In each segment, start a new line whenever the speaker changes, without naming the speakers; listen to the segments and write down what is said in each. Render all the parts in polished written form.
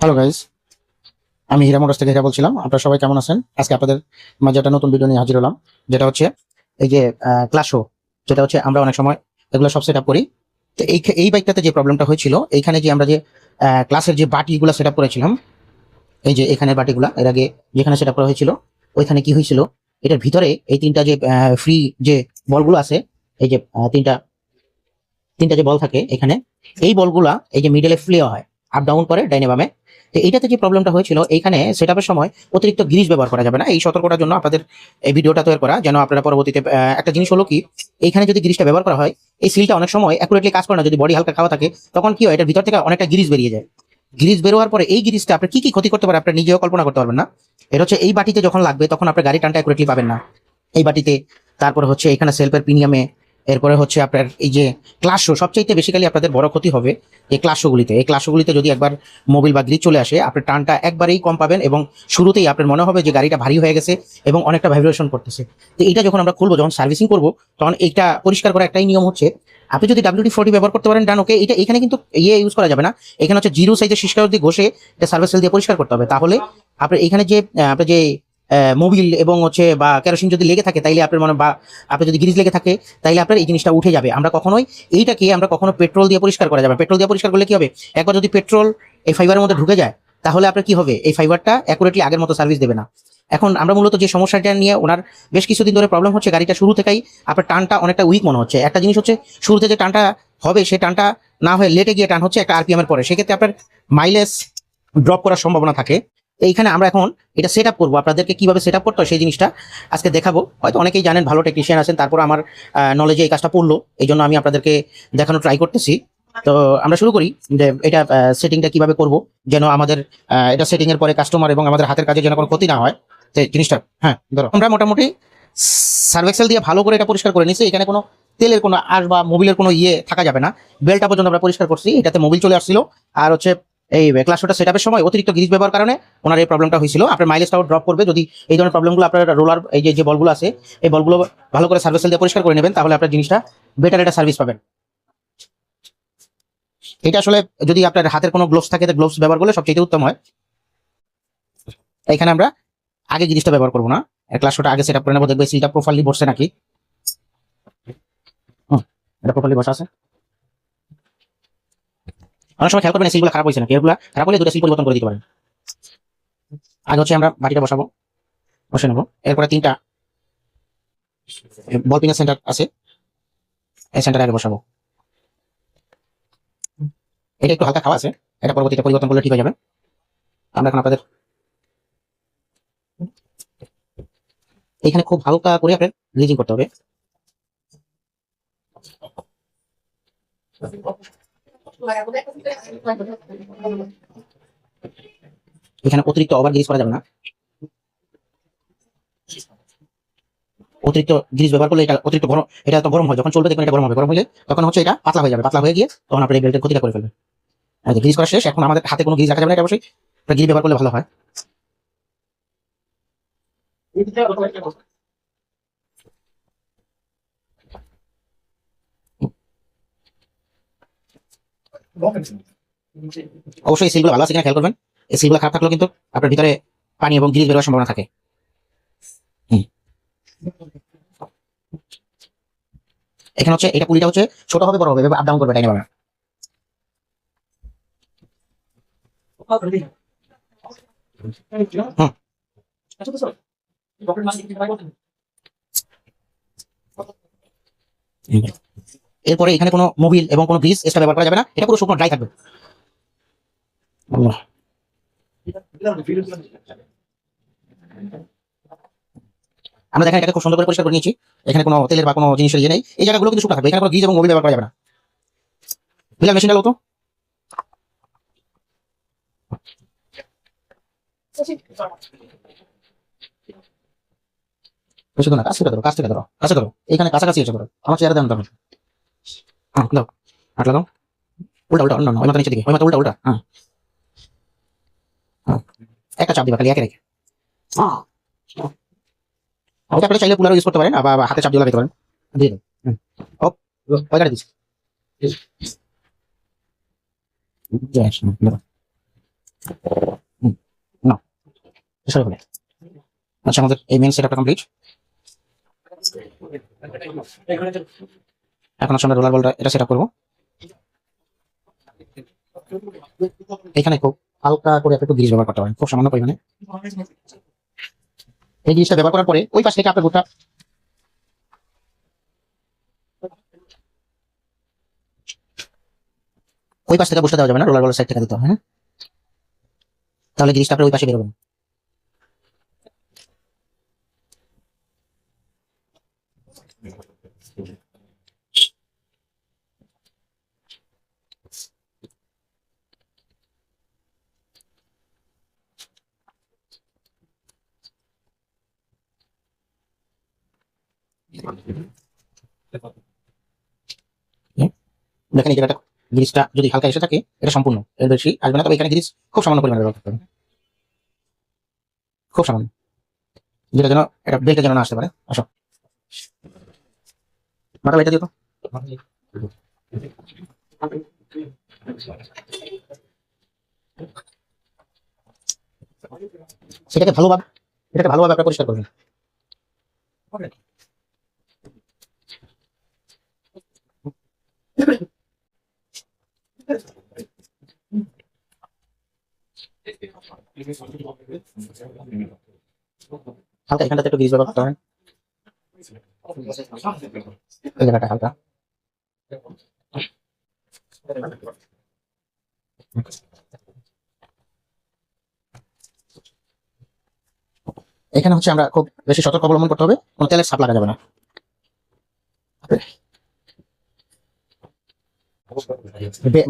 Hello guys, আমি হীরা motors থেকে হীরা বলছিলাম। আপনারা সবাই কেমন আছেন? আজকে আপনাদের মাঝে একটা নতুন ভিডিও নিয়ে হাজির হলাম, যেটা হচ্ছে এই যে ক্লাশো, যেটা হচ্ছে আমরা অনেক সময় এগুলো সব সেট আপ করি। তো এই বাইকটাতে যে প্রবলেমটা হয়েছিল, এইখানে যে আমরা যে ক্লাসের যে বাটিগুলো সেট আপ করেছিলাম, এই যে এখানে বাটিগুলা এর আগে যেখানে সেট আপ করা হয়েছিল, ওইখানে কি হয়েছিল, এটার ভিতরে এই তিনটা যে ফ্রি যে বলগুলো আছে, এই যে তিনটা তিনটা যে বল থাকে এখানে, এই বলগুলা এই যে মিডলে ফ্লে হয়, আপ ডাউন করে ডাইনে বামে। তো এইটাতে যে প্রবলেমটা হয়েছিল, এইখানে সেটআপের সময় অতিরিক্ত গ্রিজ ব্যবহার করা যাবে না। এই সতর্কতার জন্য আপনাদের এই ভিডিওটা তৈরি করা, যেন আপনারা পরবর্তীতে একটা জিনিস হলো কি, এইখানে যদি গ্রিজটা ব্যবহার করা হয়, এই সিলটা অনেক সময় অ্যাকুরেটলি কাজ করে না। যদি বডি হালকা খাওয়া থাকে, তখন কি হয়, এটার ভিতর থেকে অনেকটা গ্রিজ বেরিয়ে যায়। গ্রিজ বেরোয়ার পরে এই গ্রিজটা আপনার কি কি ক্ষতি করতে পারে আপনি নিজেও কল্পনা করতে পারবেন না। এটা হচ্ছে এই বাটিতে যখন লাগবে, তখন আপনার গাড়ি টানটা অ্যাকুরেটলি পাবেন না এই বাটিতে। তারপরে হচ্ছে এখানে সেলফের প্রিমিয়ামে, এরপরে হচ্ছে আপনার এই যে ক্লাসও, সবচাইতে বেসিক্যালি আপনাদের বড় ক্ষতি হবে এই ক্লাসগুলিতে। এই ক্লাসগুলিতে যদি একবার মোবিল বা গ্রিজ চলে আসে, আপনার টানটা একবারেই কম পাবেন এবং শুরুতেই আপনার মনে হবে যে গাড়িটা ভারী হয়ে গেছে এবং অনেকটা ভাইব্রেশন করতেছে। তো এটা যখন আমরা খুলবো, যখন সার্ভিসিং করবো, তখন এইটা পরিষ্কার করা একটাই নিয়ম হচ্ছে, আপনি যদি WD-40 ব্যবহার করতে পারেন ডান, ওকে। এটা এখানে কিন্তু ইউজ করা যাবে না। এখানে হচ্ছে জিরো সাইজের শিষ্কার দিয়ে ঘষে এটা সার্ভিস সেল দিয়ে পরিষ্কার করতে হবে। তাহলে আপনার এখানে যে আপনার যে মোবিল এবং হচ্ছে বা কেরোসিন যদি লেগে থাকে, তাইলে আপনার বা আপনার যদি গ্রিজ লেগে থাকে, তাইলে আপনার এই জিনিসটা উঠে যাবে। আমরা কখনো পেট্রোল দিয়ে পরিষ্কার করা যাবে। পেট্রোল দিয়ে পরিষ্কার করলে কি হবে, একবার যদি পেট্রোল এই ফাইবারের মধ্যে ঢুকে যায়, তাহলে আপনার কি হবে, এই ফাইবারটা অ্যাকুরেটলি আগের মতো সার্ভিস দেবে না। এখন আমরা মূলত যে সমস্যাটা নিয়ে ওনার বেশ কিছুদিন ধরে প্রবলেম হচ্ছে, গাড়িটা শুরু থেকেই আপনার টানটা অনেকটা উইক মনে হচ্ছে। একটা জিনিস হচ্ছে, শুরুতে যে টানটা হবে, সে টানটা না হয়ে লেটে গিয়ে টান হচ্ছে একটা RPM এর পরে, সেক্ষেত্রে আপনার মাইলেজ ড্রপ করার সম্ভাবনা থাকে। এইখানে আমরা এখন এটা সেট আপ করবো, আপনাদেরকে কিভাবে সেট আপ করতে হয় সেই জিনিসটা আজকে দেখাবো। হয়তো অনেকেই জানেন, ভালো টেকনিশিয়ান আছেন, তারপর আমার নলেজে এই কাজটা পড়লো, এই জন্য আমি আপনাদেরকে দেখানো ট্রাই করতেছি। তো আমরা শুরু করি যে এটা সেটিংটা কিভাবে করব, যেন আমাদের এটা সেটিং এর পরে কাস্টমার এবং আমাদের হাতের কাজে যেন কোনো ক্ষতি না হয়। তো জিনিসটা, হ্যাঁ, ধরো আমরা মোটামুটি সার্ভেক্সেল দিয়ে ভালো করে এটা পরিষ্কার করে নিছি। এখানে কোনো তেলের কোনো আঁশ বা মোবিলের কোনো থাকা যাবে না। বেলটা পর্যন্ত আমরা পরিষ্কার করছি, এটাতে মোবিল চলে আসছিল। আর হচ্ছে এই ক্লাসটা সেটআপের সময় অতিরিক্ত গ্রিজ ব্যবহার কারণে ওনার এই প্রবলেমটা হয়েছিল। আপনার মাইলেজটাও ড্রপ করবে যদি এই ধরনের প্রবলেমগুলো আপনার রোলার, এই যে বলগুলো আছে, এই বলগুলো ভালো করে সার্ভিস সেল দিয়ে পরিষ্কার করে নেবেন, তাহলে আপনার জিনিসটা বেটার একটা সার্ভিস পাবেন। এটা আসলে যদি আপনার হাতের কোনো গ্লোভস থাকে, তো গ্লোভস ব্যবহার করলে সবচেয়ে উত্তম হয়। এখানে আমরা আগে গ্রিজটা ব্যবহার করবো না, ক্লাসটা আগে সেটআপ করে নেবো, দেখবে সিলটা প্রপারলি বসছে নাকি। এটা প্রপারলি বসা আছে। অনেক সময় খেয়াল করবেন সিলগুলো খারাপ হয়েছে নাকি, এগুলো খারাপ হলে দুটো সিল পরিবর্তন করে দিতে পারেন। আগে হচ্ছে আমরা বাটিটা বসে নেবো। এরপরে তিনটা বল পিনের সেন্টার আছে, এই সেন্টারে আগে বসাবো। এটা একটু হালকা খাওয়া আছে, এটা পরবর্তীতে পরিবর্তন করলে ঠিক হয়ে যাবে। আমরা এখন আপনাদের এখানে খুব হালকা করে আপনার গ্রিজিং করতে হবে। এখানে অতিরিক্ত ওভার গ্রিজ করা যাবে না। অতিরিক্ত গ্রিজ ব্যবহার করলে এটা অতিরিক্ত গরম, এটা তো গরম হয়, যখন চলবে দেখবেন এটা গরম হবে। গরম হলে তখন হচ্ছে এটা পাতলা হয়ে যাবে, পাতলা হয়ে গিয়ে তখন আপনার এই বেল্টের ক্ষতিটা করে ফেলবে। গ্রিজ করা শেষ, এখন আমাদের হাতে কোনো গ্রিজ রাখা যাবে না, এটা অবশ্যই গ্রিজ ব্যবহার করলে ভালো হয়। অবশ্যই এই সিলগুলো ভালো আছে কিনা খেয়াল করবেন। এই সিলগুলো খারাপ থাকলেও কিন্তু আপনার ভিতরে পানি এবং গ্রিজ বেরোয়ার সম্ভাবনা থাকে। এখানে হচ্ছে এটা পুলিটা হচ্ছে ছোট হবে বড় হবে, আপ ডাউন করবে ডাইনে বামে। এরপরে এখানে কোনো মোবিল এবং কোনো গ্রিজ এক্সট্রা ব্যবহার করা যাবে না, এটা পুরো শুকনো ড্রাই থাকবে। আমরা দেখেন এটাকে খুব সুন্দর করে পরিষ্কার করে নিয়েছি। এখানে কোনো তেলের বা কোনো জিনিসের নেই, এই জায়গাগুলো কিন্তু শুকনো থাকবে। এখানে কোনো গ্রিজ এবং মোবিল ব্যবহার করা যাবে না। বিলাল মেশিনটা লো তো। বেশি তো না, কাছে ধরো, এখানে কাছাকাছি এসে ধরো, আমার চেয়ারে দেন তখন। হ্যাঁ দাও, হাত লাগাও। উল্টা উল্টা, অন্য ওই মাথা নিচে দিকে, ওই মাথা উল্টা উল্টা। হ্যাঁ, একটা চাপ দিবা খালি, একে রেখে। ওটা আপনি চাইলে পুলারও ইউজ করতে পারেন, আবার হাতে চাপ দিয়ে লাগাতে পারেন। দিয়ে দাও। হপ, ওই গাড়ি দিচ্ছি। না সরি বলে। আচ্ছা, আমাদের এই মেন সেটআপটা কমপ্লিট। এখন হচ্ছে আমরা রোলার বলটা এটা সেটআপ করবো। এখানে খুব হালকা করে একটু গ্রিজ ব্যবহার করতে হবে, খুব সামান্য পরিমাণে। এই গ্রিজটা ব্যবহার করার পরে ওই পাশ থেকে আপনার গোটা ওই পাশ থেকে বসে দেওয়া যাবে না, রোলার বলের সাইড থেকে দিতে হবে। হ্যাঁ, তাহলে গ্রিজটা আপনার ওই পাশে বেরোবে না। দেখেন এই জায়গাটা গ্রিজটা যদি হালকা এসে থাকে এটা সম্পূর্ণ, এর বেশি আসবে না। তবে এখানে গ্রিজ খুব সামান্য পরিমাণে ব্যবহার করতে হবে, খুব সামান্য, যেটা যেন এটা বেল্টে যেন না আসতে পারে। আসো মাথা এটা দিও তো। সেটাকে ভালোভাবে এটাকে ভালোভাবে আপনারা পরিষ্কার করবেন। হালকা এখানটাতে একটু গ্রিজ ব্যবহার করতে হবে, এই জায়গাটা হালকা। এখানে হচ্ছে আমরা খুব বেশি সতর্ক অবলম্বন করতে হবে, কোনো তেলের ছাপ লাগা যাবে না।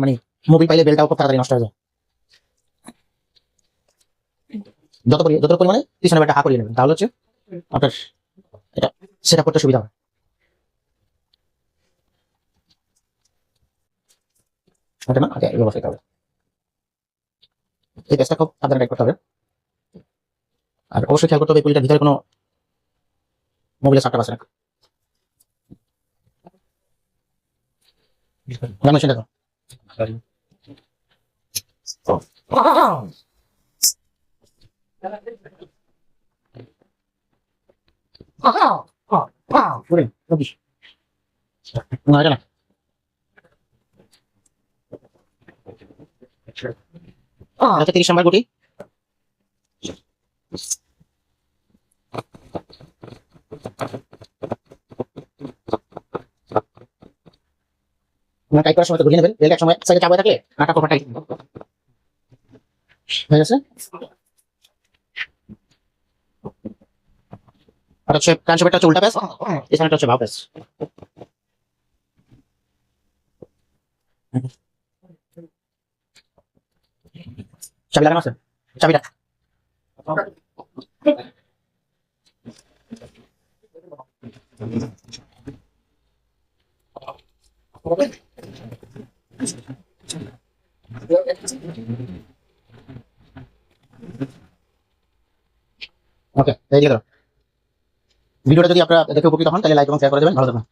মানে মোবিল পাইলে বেলটাও খুব তাড়াতাড়ি নষ্ট হয়ে যায়। যত পরিমাণে পিছনে বেলটা হা করিয়ে নেবেন, তাহলে হচ্ছে আপনার এটা সেট করতে সুবিধা হবে। এটা না আগে এই অবস্থায় হবে, এই পেজটা খুব সাবধানে টাইট করতে হবে। আর অবশ্যই খেয়াল করতে হবে পুলিটার ভিতরে কোনো মোবিলের ছাপটা আছে না। গান মেশিন দেখো, না এটা না। এটা 30 নাম্বার গুটি। আপনার টাইট করার সময় তো ঘুরিয়ে নেবেন, বেলটা এক সময় সাইডে চাপ হয়ে থাকলে আটা কোপা টাইট হয়ে গেছে। আর হচ্ছে ট্রান্সফারটা হচ্ছে উল্টা প্যাচ, এখানেটা হচ্ছে বাঁ প্যাচ। চাবি লাগানো আছে, চাবিটা ওকে এই দিয়ে দাও। ভিডিওটা যদি আপনারা দেখে উপকৃত হন তাহলে লাইক এবং শেয়ার করে দেবেন। ভালো থাকবেন।